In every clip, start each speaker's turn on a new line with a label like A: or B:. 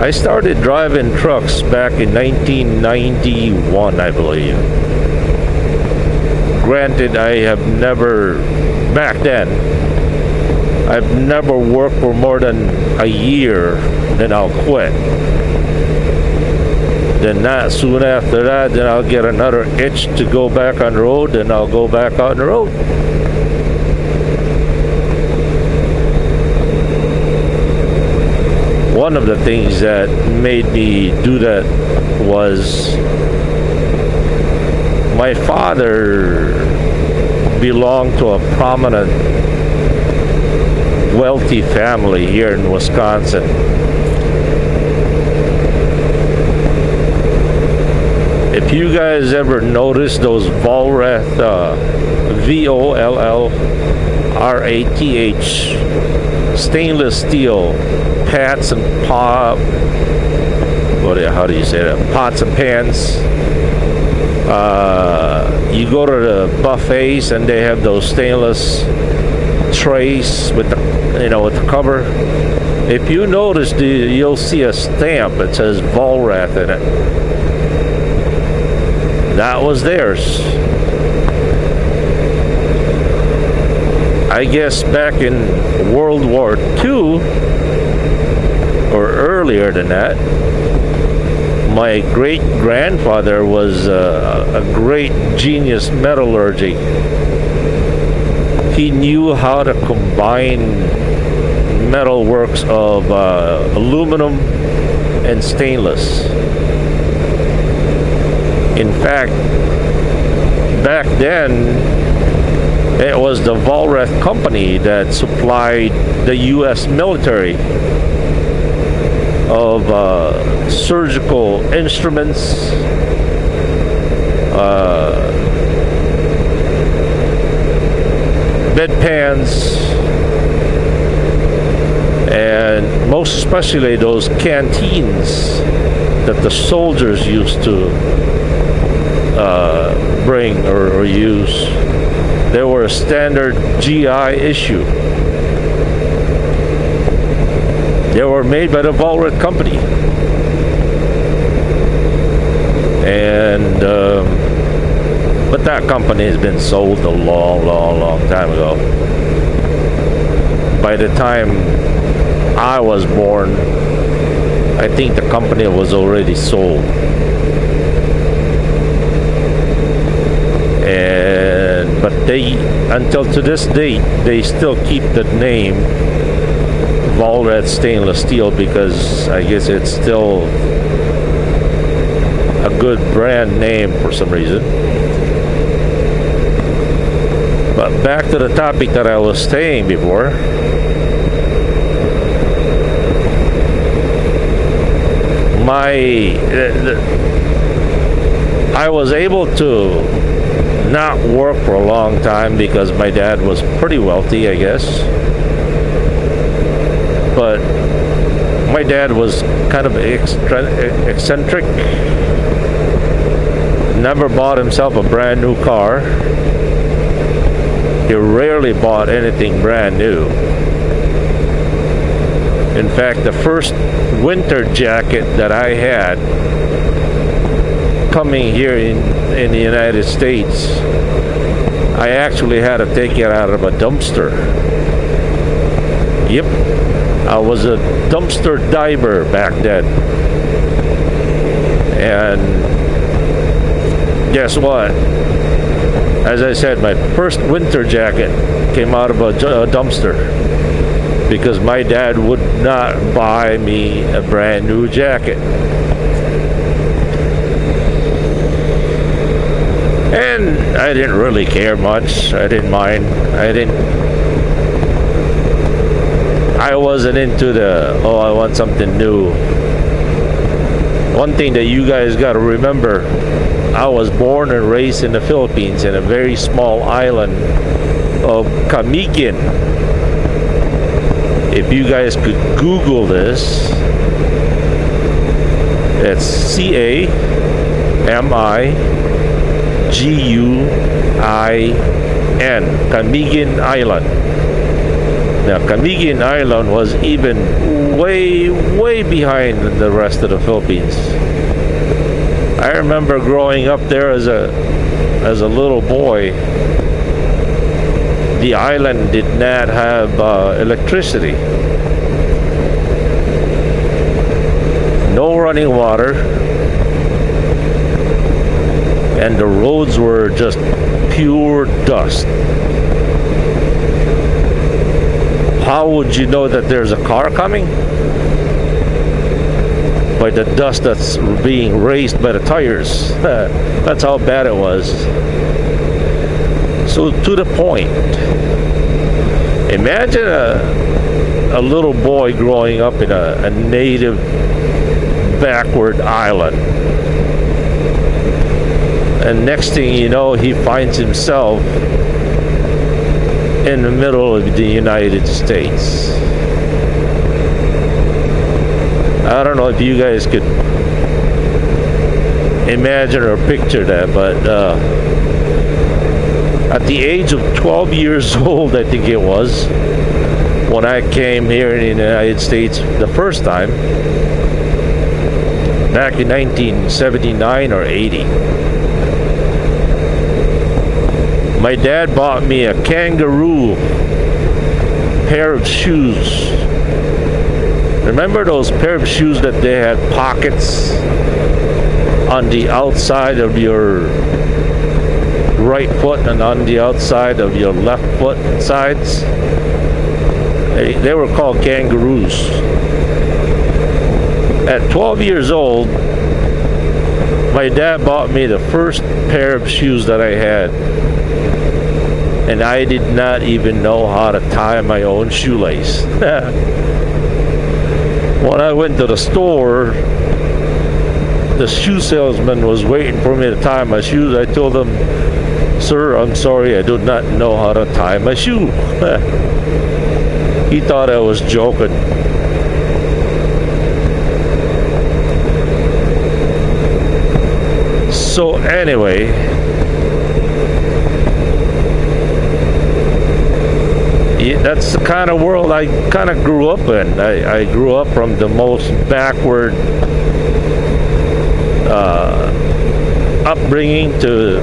A: I started driving trucks back in 1991, I believe. Granted, I have never, back then, I've never worked for more than a year, then I'll quit. Then not soon after that, then I'll get another itch to go back on the road, then I'll go back on the road. One of the things that made me do that was my father belonged to a prominent, wealthy family here in Wisconsin. If you guys ever notice those Vollrathj, Vollrath, stainless steel pots and how do you say that? Pots and pans. You go to the buffets and they have those stainless trays with the with the cover. If you notice, you'll see a stamp that says Vollrathj in it. That was theirs. I guess back in World War II, or earlier than that, my great-grandfather was a great genius metallurgy. He knew how to combine metal works of aluminum and stainless. In fact, back then, it was the Vollrathj company that supplied the U.S. military of surgical instruments, bedpans, and most especially those canteens that the soldiers used to bring or use. They were a standard GI issue. They were made by the Vollrathj company. And but that company has been sold a long time ago. By the time I was born, I think the company was already sold. But until to this date, they still keep the name Vollrathj stainless steel because I guess it's still a good brand name for some reason. But back to the topic that I was saying before. I was able to not work for a long time because my dad was pretty wealthy, I guess. But my dad was kind of eccentric. Never bought himself a brand new car. He rarely bought anything brand new. In fact, the first winter jacket that I had coming here in the United States, I actually had to take it out of a dumpster. Yep, I was a dumpster diver back then. And guess what? As I said, my first winter jacket came out of a dumpster because my dad would not buy me a brand new jacket. And I didn't really care much. I didn't mind. I wasn't into I want something new. One thing that you guys got to remember, I was born and raised in the Philippines in a very small island of Camiguin. If you guys could Google this, it's C-A-M-I-G-U-I-N, Camiguin Island. Now, Camiguin Island was even way behind the rest of the Philippines. I remember growing up there as a little boy. The island did not have electricity, no running water, and the roads were just pure dust. How would you know that there's a car coming? By the dust that's being raised by the tires. That's how bad it was. So to the point, imagine a little boy growing up in a native backward island, and next thing you know, he finds himself in the middle of the United States. I don't know if you guys could imagine or picture that, but at the age of 12 years old, I think it was, when I came here in the United States the first time, back in 1979 or 80. My dad bought me a kangaroo pair of shoes. Remember those pair of shoes that they had pockets on the outside of your right foot and on the outside of your left foot sides? They were called kangaroos. At 12 years old, my dad bought me the first pair of shoes that I had, and I did not even know how to tie my own shoelace. When I went to the store, the shoe salesman was waiting for me to tie my shoes. I told him, "Sir, I'm sorry, I do not know how to tie my shoe." He thought I was joking. So anyway, that's the kind of world I kind of grew up in. I grew up from the most backward upbringing to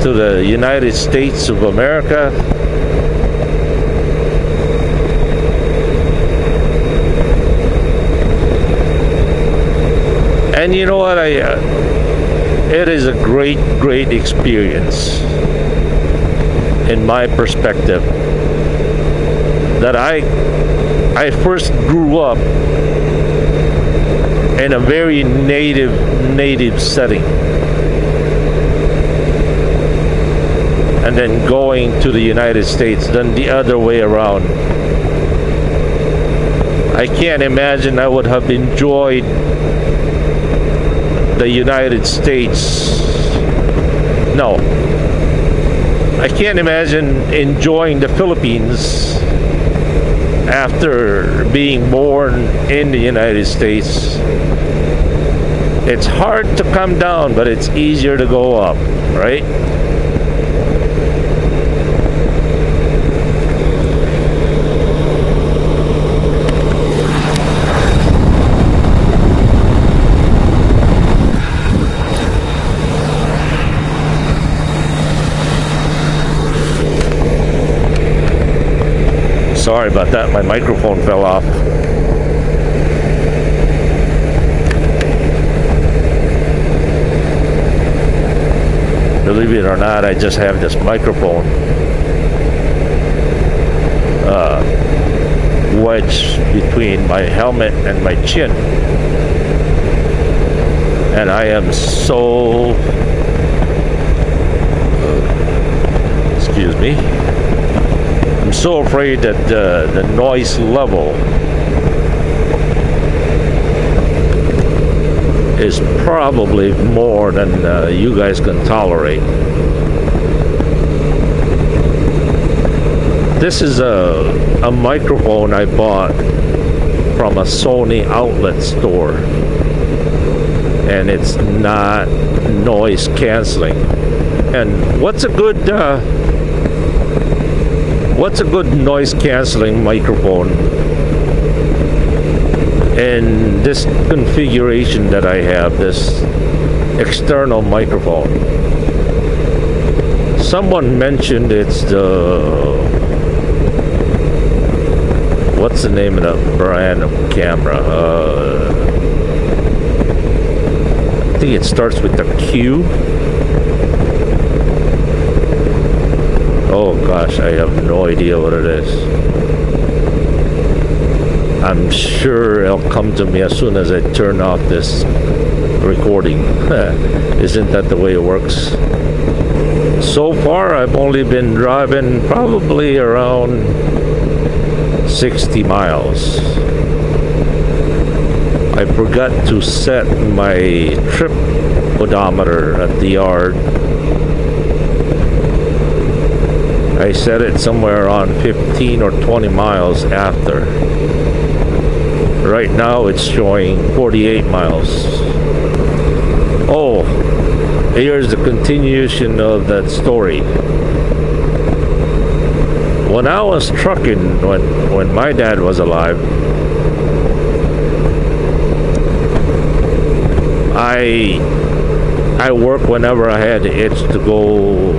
A: the United States of America. And you know what? It is a great experience, in my perspective, that I first grew up in a very native setting, and then going to the United States, then the other way around. I can't imagine I would have enjoyed the United States. No, I can't imagine enjoying the Philippines after being born in the United States. It's hard to come down, but it's easier to go up, right? Sorry about that, my microphone fell off. Believe it or not, I just have this microphone wedged between my helmet and my chin. And I am so... excuse me. I'm so afraid that the noise level is probably more than you guys can tolerate. This is a microphone I bought from a Sony outlet store, and it's not noise canceling. And what's a good what's a good noise canceling microphone in this configuration that I have, this external microphone? Someone mentioned it's the, what's the name of the brand of camera? I think it starts with the Q. Oh gosh, I have no idea what it is. I'm sure it'll come to me as soon as I turn off this recording. Isn't that the way it works? So far, I've only been driving probably around 60 miles. I forgot to set my trip odometer at the yard. I set it somewhere around 15 or 20 miles after. Right now it's showing 48 miles. Oh, here's the continuation of that story. When I was trucking, when my dad was alive, I worked whenever I had the itch to go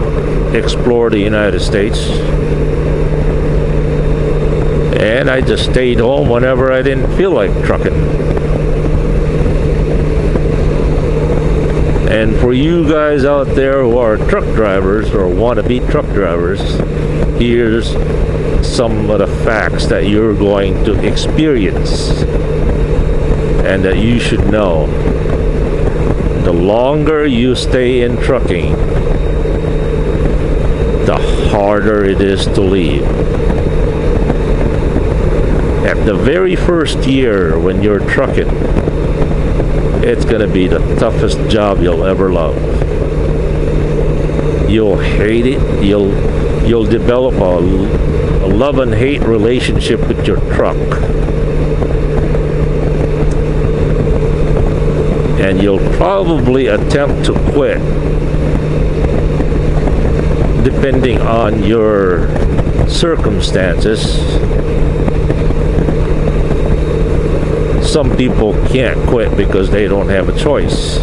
A: explore the United States, and I just stayed home whenever I didn't feel like trucking. And for you guys out there who are truck drivers or want to be truck drivers, here's some of the facts that you're going to experience and that you should know. The longer you stay in trucking, the harder it is to leave. At the very first year when you're trucking, it's going to be the toughest job you'll ever love. You'll hate it. You'll develop a love and hate relationship with your truck. And you'll probably attempt to quit, depending on your circumstances. Some people can't quit because they don't have a choice.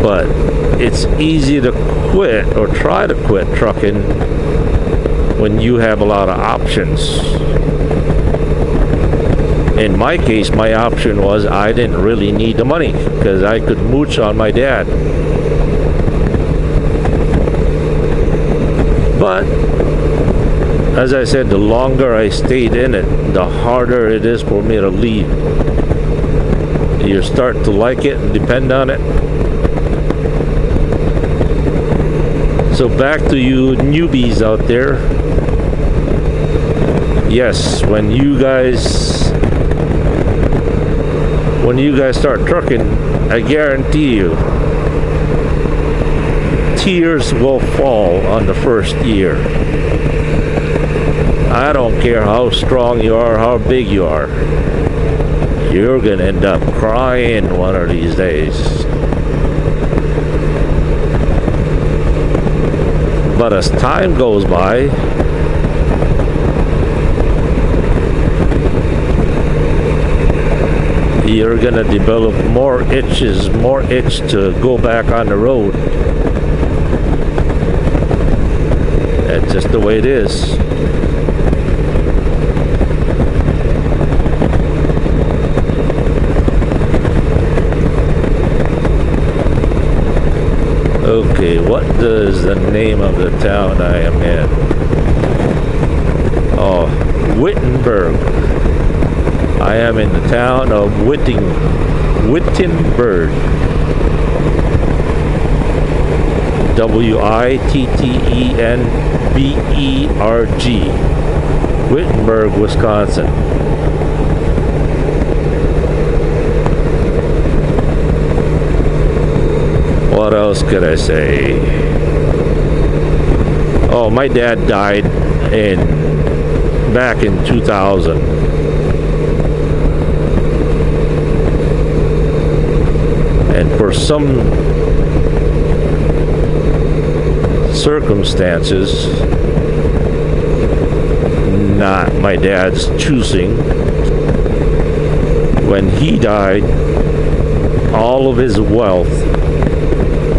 A: But it's easy to quit or try to quit trucking when you have a lot of options. In my case, my option was I didn't really need the money because I could mooch on my dad. But as I said, the longer I stayed in it, the harder it is for me to leave. You start to like it and depend on it. So back to you newbies out there. Yes, when you guys start trucking, I guarantee you, tears will fall on the first year. I don't care how strong you are, how big you are. You're going to end up crying one of these days. But as time goes by, you're going to develop more itch to go back on the road. That's just the way it is. Okay, what is the name of the town I am in? Oh, Wittenberg. I am in the town of Wittenberg. Wittenberg. Wittenberg, Wisconsin. What else could I say? Oh, my dad died back in 2000. And for some circumstances, not my dad's choosing, when he died, all of his wealth,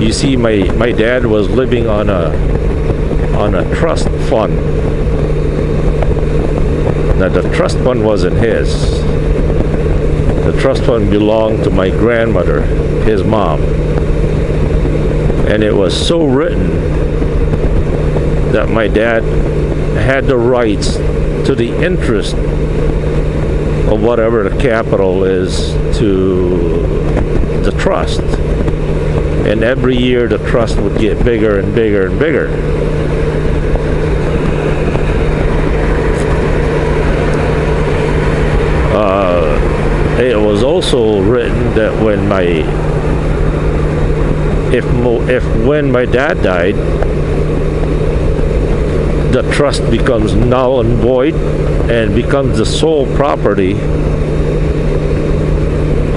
A: you see, my dad was living on a trust fund. Now the trust fund wasn't his. The trust fund belonged to my grandmother, his mom. And it was so written that my dad had the rights to the interest of whatever the capital is to the trust. And every year the trust would get bigger and bigger and bigger. It was also written that when when my dad died, the trust becomes null and void and becomes the sole property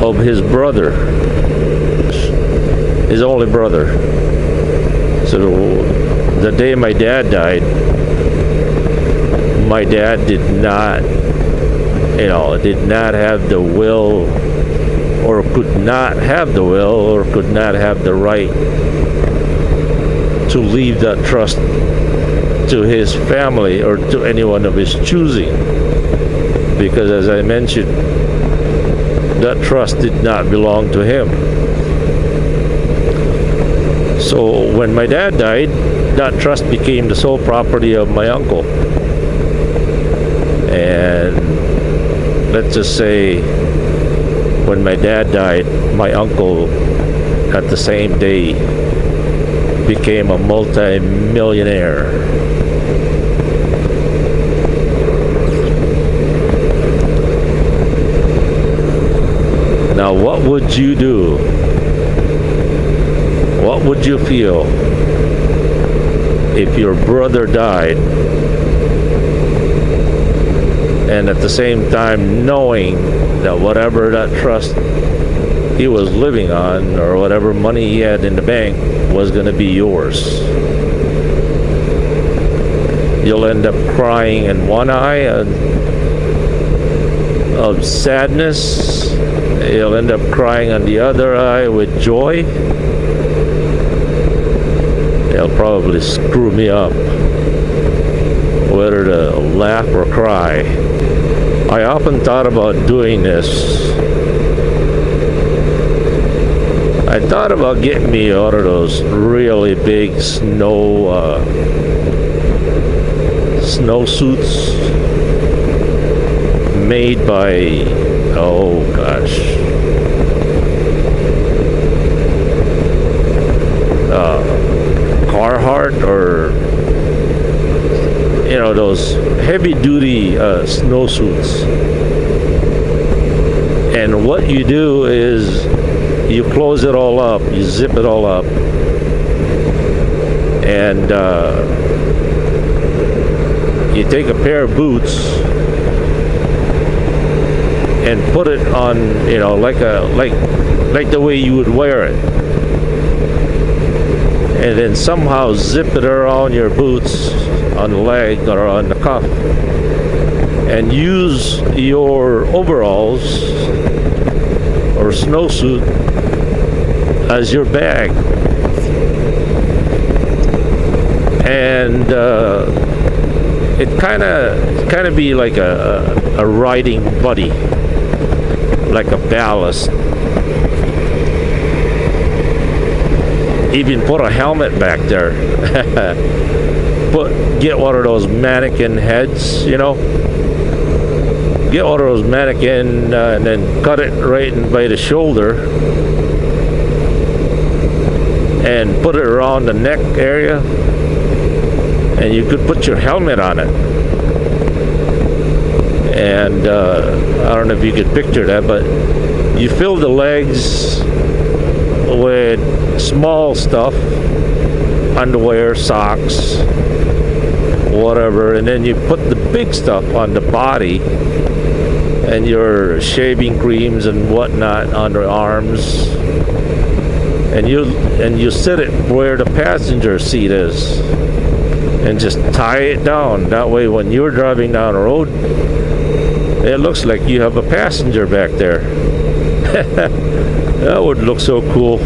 A: of his brother, his only brother. So the day my dad died, my dad did not have the will, or could not have the will, or could not have the right to leave that trust to his family or to anyone of his choosing, because as I mentioned, that trust did not belong to him. So when my dad died, that trust became the sole property of my uncle. And let's just say when my dad died, my uncle at the same day became a multi-millionaire. Now what would you do? What would you feel if your brother died, and at the same time knowing that whatever that trust he was living on, or whatever money he had in the bank, was going to be yours? You'll end up crying in one eye of sadness. You'll end up crying on the other eye with joy. They'll probably screw me up whether to laugh or cry. I often thought about doing this. I thought about getting me out of those really big snow suits made by, oh gosh, Carhartt, or those heavy duty snowsuits. And what you do is you close it all up, you zip it all up, and you take a pair of boots and put it on, like the way you would wear it, and then somehow zip it around your boots, on the leg or on the cuff, and use your overalls or snowsuit as your bag. And it kind of be like a riding buddy, like a ballast. Even put a helmet back there. Get one of those mannequin heads, get one of those mannequin and then cut it right in by the shoulder and put it around the neck area, and you could put your helmet on it. And I don't know if you could picture that, but you fill the legs with small stuff, underwear, socks, whatever, and then you put the big stuff on the body, and your shaving creams and whatnot on the arms, and you sit it where the passenger seat is, and just tie it down. That way, when you're driving down the road, it looks like you have a passenger back there. That would look so cool.